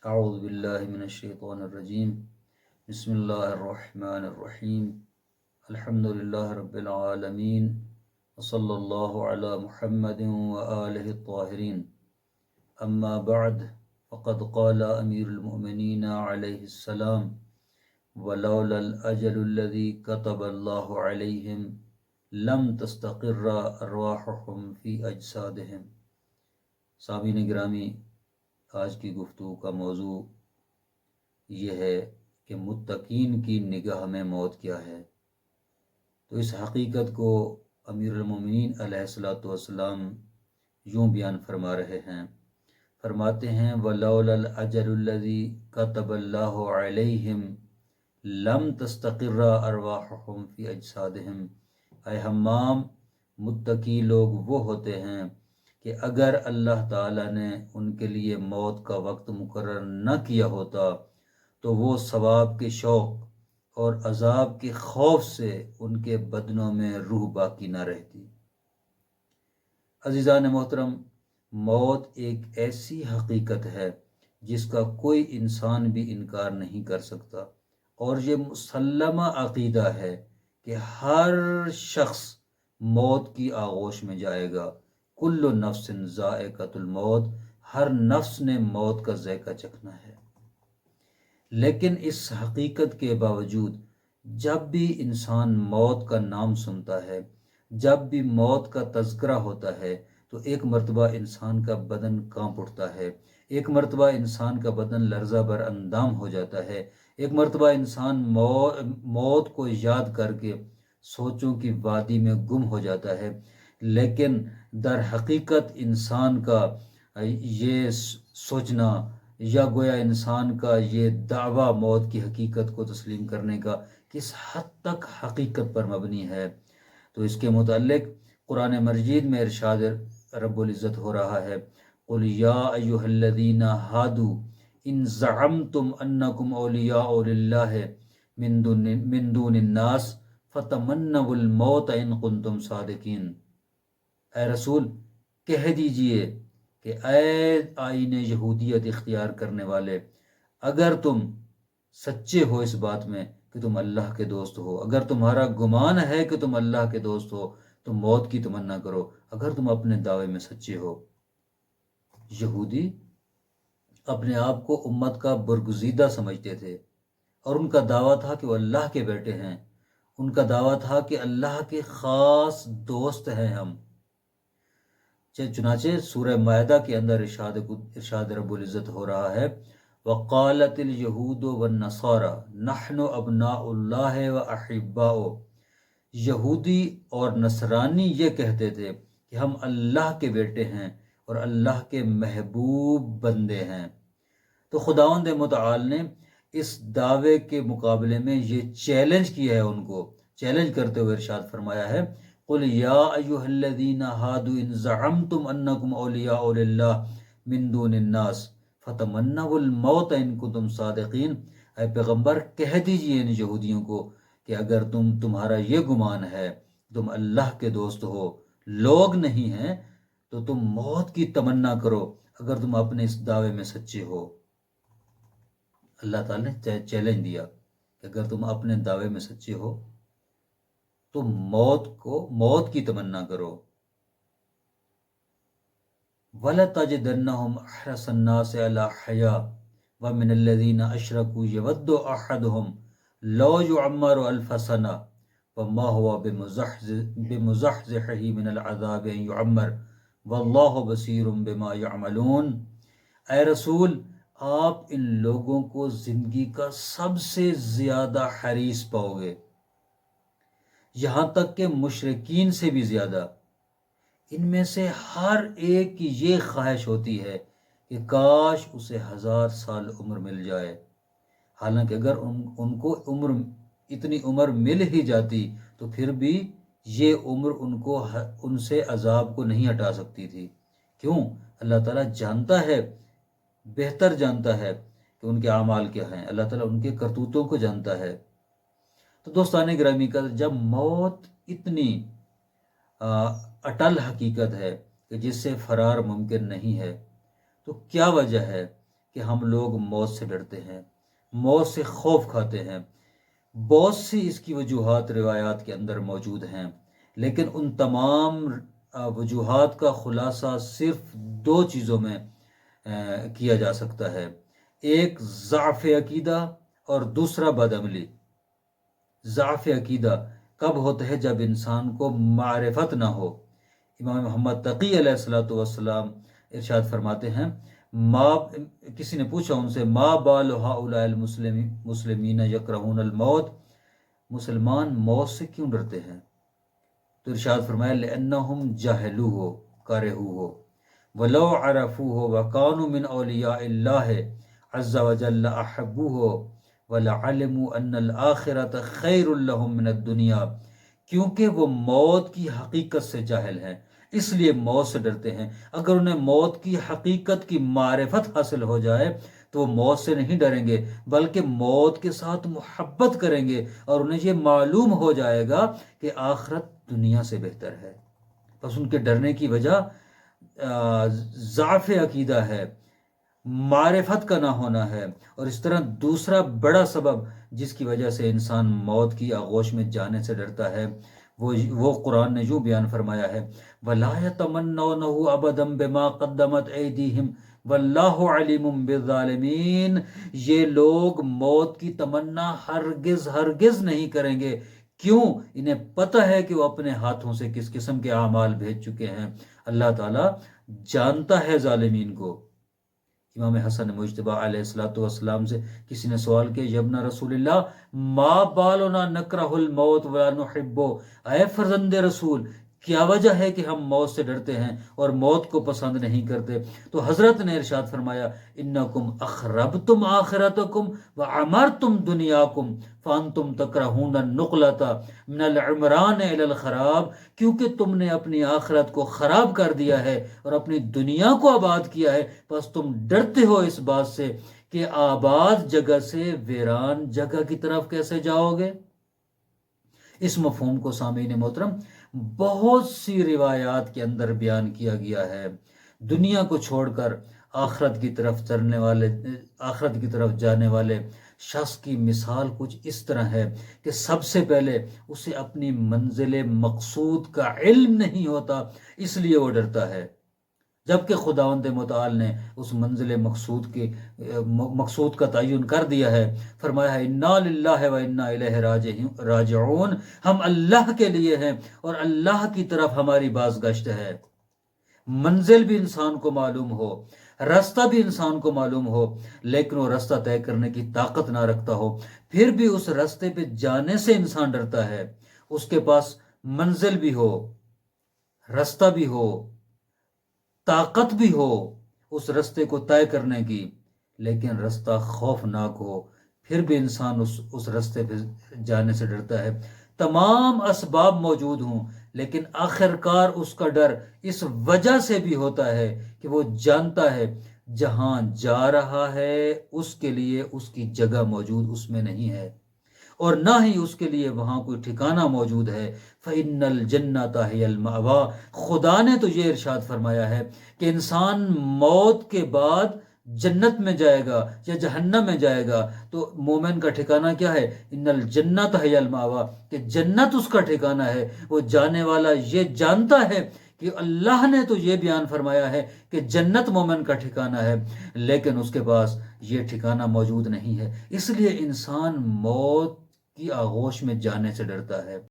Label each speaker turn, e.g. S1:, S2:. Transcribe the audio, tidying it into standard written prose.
S1: اعوذ باللہ من الشیطان الرجیم بسم اللہ الرحمن الرحیم الحمد للہ رب العالمین وصلی اللہ علی محمد وآلہ الطاہرین اما بعد فقد قال امیر المؤمنین علیہ السلام ولولا الاجل الذي كتب اللہ علیہم لم تستقر ارواحهم فی اجسادهم۔ سامعین گرامی، آج کی گفتگو کا موضوع یہ ہے کہ متقین کی نگاہ میں موت کیا ہے۔ تو اس حقیقت کو امیر المومنین علیہ الصلوۃ والسلام یوں بیان فرما رہے ہیں، فرماتے ہیں وَلَوْلَا الْأَجَلُ الَّذِي كَتَبَ اللَّهُ عَلَيْهِمْ لَمْ تَسْتَقِرَّ أَرْوَاحُهُمْ فِي أَجْسَادِهِمْ۔ اے حمام، متقی لوگ وہ ہوتے ہیں کہ اگر اللہ تعالیٰ نے ان کے لیے موت کا وقت مقرر نہ کیا ہوتا تو وہ ثواب کے شوق اور عذاب کے خوف سے ان کے بدنوں میں روح باقی نہ رہتی۔ عزیزان محترم، موت ایک ایسی حقیقت ہے جس کا کوئی انسان بھی انکار نہیں کر سکتا، اور یہ مسلمہ عقیدہ ہے کہ ہر شخص موت کی آغوش میں جائے گا۔ کل نفس ذائقۃ الموت، ہر نفس نے موت کا ذائقہ چکھنا ہے۔ لیکن اس حقیقت کے باوجود جب بھی انسان موت کا نام سنتا ہے، جب بھی موت کا تذکرہ ہوتا ہے، تو ایک مرتبہ انسان کا بدن کانپ اٹھتا ہے، ایک مرتبہ انسان کا بدن لرزہ بر اندام ہو جاتا ہے، ایک مرتبہ انسان موت کو یاد کر کے سوچوں کی وادی میں گم ہو جاتا ہے۔ لیکن در حقیقت انسان کا یہ سوچنا یا گویا انسان کا یہ دعویٰ موت کی حقیقت کو تسلیم کرنے کا کس حد تک حقیقت پر مبنی ہے، تو اس کے متعلق قرآن مجید میں ارشاد رب العزت ہو رہا ہے قُلْ يَا أَيُّهَا الَّذِينَ هَادُوا إِن زَعَمْتُمْ أَنَّكُمْ أَوْلِيَاءُ لِلَّهِ مِن دُونِ النَّاسِ فَتَمَنَّوُا الْمَوْتَ إِن كُنتُمْ صَادِقِينَ۔ اے رسول کہہ دیجئے کہ اے آئین یہودیت اختیار کرنے والے، اگر تم سچے ہو اس بات میں کہ تم اللہ کے دوست ہو، اگر تمہارا گمان ہے کہ تم اللہ کے دوست ہو تو موت کی تمنا کرو، اگر تم اپنے دعوے میں سچے ہو۔ یہودی اپنے آپ کو امت کا برگزیدہ سمجھتے تھے، اور ان کا دعویٰ تھا کہ وہ اللہ کے بیٹے ہیں، ان کا دعویٰ تھا کہ اللہ کے خاص دوست ہیں ہم۔ چنانچہ سورہ مائدہ کے اندر ارشاد رب العزت ہو رہا ہے وَقَالَتِ الْيَهُودُ وَالنَّصَارَى نَحْنُ أَبْنَاءُ اللَّهِ وَأَحِبَّاؤُهُ۔ یہودی اور نصرانی یہ کہتے تھے کہ ہم اللہ کے بیٹے ہیں اور اللہ کے محبوب بندے ہیں۔ تو خداوند متعال نے اس دعوے کے مقابلے میں یہ چیلنج کیا ہے، ان کو چیلنج کرتے ہوئے ارشاد فرمایا ہے قُلْ يَا أَيُّهَا الَّذِينَ هَادُوا إِن زَعَمْتُمْ أَنَّكُمْ أَوْلِيَاءُ لِلَّهِ مِن دُونِ النَّاسِ فَتَمَنَّوُا الْمَوْتَ إِن كُنتُمْ صَادِقِينَ۔ اے پیغمبر کہہ دیجئے ان یہودیوں کو کہ اگر تمہارا یہ گمان ہے تم اللہ کے دوست ہو، لوگ نہیں ہیں، تو تم موت کی تمنا کرو اگر تم اپنے اس دعوے میں سچے ہو۔ اللہ تعالیٰ نے چیلنج دیا کہ اگر تم اپنے دعوے میں سچے ہو تو موت کی تمنا کرو۔ وَلَتَجِدَنَّهُمْ أَحْرَصَ النَّاسِ عَلَىٰ حَيَاةٍ وَمِنَ الَّذِينَ أَشْرَكُوا يَوَدُّ أَحَدُهُمْ لَوْ يُعَمَّرُ أَلْفَ سَنَةٍ وَمَا هُوَ بِمُزَحْزِحِهِ مِنَ الْعَذَابِ أَن يُعَمَّرَ وَاللَّهُ بَصِيرٌ بِمَا يَعْمَلُونَ۔ اے رسول، آپ ان لوگوں کو زندگی کا سب سے زیادہ حریص پاؤ گے، یہاں تک کہ مشرکین سے بھی زیادہ۔ ان میں سے ہر ایک کی یہ خواہش ہوتی ہے کہ کاش اسے 1000 سال عمر مل جائے، حالانکہ اگر ان کو اتنی عمر مل ہی جاتی تو پھر بھی یہ عمر ان سے عذاب کو نہیں ہٹا سکتی تھی۔ کیوں؟ اللہ تعالیٰ جانتا ہے، بہتر جانتا ہے کہ ان کے اعمال کیا ہیں، اللہ تعالیٰ ان کے کرتوتوں کو جانتا ہے۔ تو دوستان گرامی کا جب موت اتنی اٹل حقیقت ہے کہ جس سے فرار ممکن نہیں ہے، تو کیا وجہ ہے کہ ہم لوگ موت سے ڈرتے ہیں، موت سے خوف کھاتے ہیں۔ بہت سی اس کی وجوہات روایات کے اندر موجود ہیں، لیکن ان تمام وجوہات کا خلاصہ صرف دو چیزوں میں کیا جا سکتا ہے، ایک ضعف عقیدہ اور دوسرا بدعملی۔ ضعف عقیدہ کب ہوتا ہے؟ جب انسان کو معرفت نہ ہو۔ امام محمد تقی علیہ الصلوۃ والسلام ارشاد فرماتے ہیں، کسی نے پوچھا ان سے، ما بال ہؤلاء المسلمین یکرہون الموت، مسلمان موت سے کیوں ڈرتے ہیں؟ تو ارشاد فرمایا، لأنہم جہلوہ کرہوہ ولو عرفوہ وکانوا من اولیاء اللہ عز وجل احبوہ ولعلموا ان الآخرۃ خیر لہم من الدنیا، کیونکہ وہ موت کی حقیقت سے جاہل ہیں اس لیے موت سے ڈرتے ہیں۔ اگر انہیں موت کی حقیقت کی معرفت حاصل ہو جائے تو وہ موت سے نہیں ڈریں گے، بلکہ موت کے ساتھ محبت کریں گے، اور انہیں یہ معلوم ہو جائے گا کہ آخرت دنیا سے بہتر ہے۔ بس ان کے ڈرنے کی وجہ ضعف عقیدہ ہے، معرفت کا نہ ہونا ہے۔ اور اس طرح دوسرا بڑا سبب جس کی وجہ سے انسان موت کی آغوش میں جانے سے ڈرتا ہے، وہ قرآن نے یوں بیان فرمایا ہے، وَلَا يَتَمَنَّوْنَهُ أَبَدًا بِمَا قَدَّمَتْ أَيْدِيهِمْ وَاللَّهُ عَلِيمٌ بِالظَّالِمِينَ، یہ لوگ موت کی تمنا ہرگز نہیں کریں گے۔ کیوں؟ انہیں پتہ ہے کہ وہ اپنے ہاتھوں سے کس قسم کے اعمال بھیج چکے ہیں۔ اللہ تعالیٰ جانتا ہے ظالمین کو۔ امام حسن مجتبیٰ علیہ السلام سے کسی نے سوال کیا، یا ابن رسول اللہ ما بالنا نکرہ الموت ولا نحبو، اے فرزند رسول کیا وجہ ہے کہ ہم موت سے ڈرتے ہیں اور موت کو پسند نہیں کرتے؟ تو حضرت نے ارشاد فرمایا، انکم اخربتم آخرتکم وعمرتم دنیاکم فانتم تکرہون النقلۃ من العمران الی الخراب، کیونکہ تم نے اپنی آخرت کو خراب کر دیا ہے اور اپنی دنیا کو آباد کیا ہے، بس تم ڈرتے ہو اس بات سے کہ آباد جگہ سے ویران جگہ کی طرف کیسے جاؤ گے۔ اس مفہوم کو سامعین محترم بہت سی روایات کے اندر بیان کیا گیا ہے۔ دنیا کو چھوڑ کر آخرت کی طرف جانے والے شخص کی مثال کچھ اس طرح ہے کہ سب سے پہلے اسے اپنی منزل مقصود کا علم نہیں ہوتا، اس لیے وہ ڈرتا ہے، جبکہ خداوند متعال نے اس منزل مقصود کا تعین کر دیا ہے۔ فرمایا ہے، انا للہ و انا الیہ راجعون، ہم اللہ کے لیے ہیں اور اللہ کی طرف ہماری بازگشت ہے۔ منزل بھی انسان کو معلوم ہو، راستہ بھی انسان کو معلوم ہو، لیکن وہ راستہ طے کرنے کی طاقت نہ رکھتا ہو، پھر بھی اس راستے پہ جانے سے انسان ڈرتا ہے۔ اس کے پاس منزل بھی ہو، راستہ بھی ہو، طاقت بھی ہو اس راستے کو طے کرنے کی، لیکن راستہ خوفناک ہو، پھر بھی انسان اس راستے پہ جانے سے ڈرتا ہے۔ تمام اسباب موجود ہوں، لیکن آخرکار اس کا ڈر اس وجہ سے بھی ہوتا ہے کہ وہ جانتا ہے جہاں جا رہا ہے اس کے لیے اس کی جگہ موجود اس میں نہیں ہے، اور نہ ہی اس کے لیے وہاں کوئی ٹھکانہ موجود ہے۔ فَإِنَّ الْجَنَّةَ هِيَ الْمَأْوَىٰ، خدا نے تو یہ ارشاد فرمایا ہے کہ انسان موت کے بعد جنت میں جائے گا یا جہنم میں جائے گا، تو مومن کا ٹھکانہ کیا ہے؟ ان الجنت ہے الماوا، کہ جنت اس کا ٹھکانہ ہے۔ وہ جانے والا یہ جانتا ہے کہ اللہ نے تو یہ بیان فرمایا ہے کہ جنت مومن کا ٹھکانہ ہے، لیکن اس کے پاس یہ ٹھکانہ موجود نہیں ہے، اس لیے انسان موت کی آغوش میں جانے سے ڈرتا ہے۔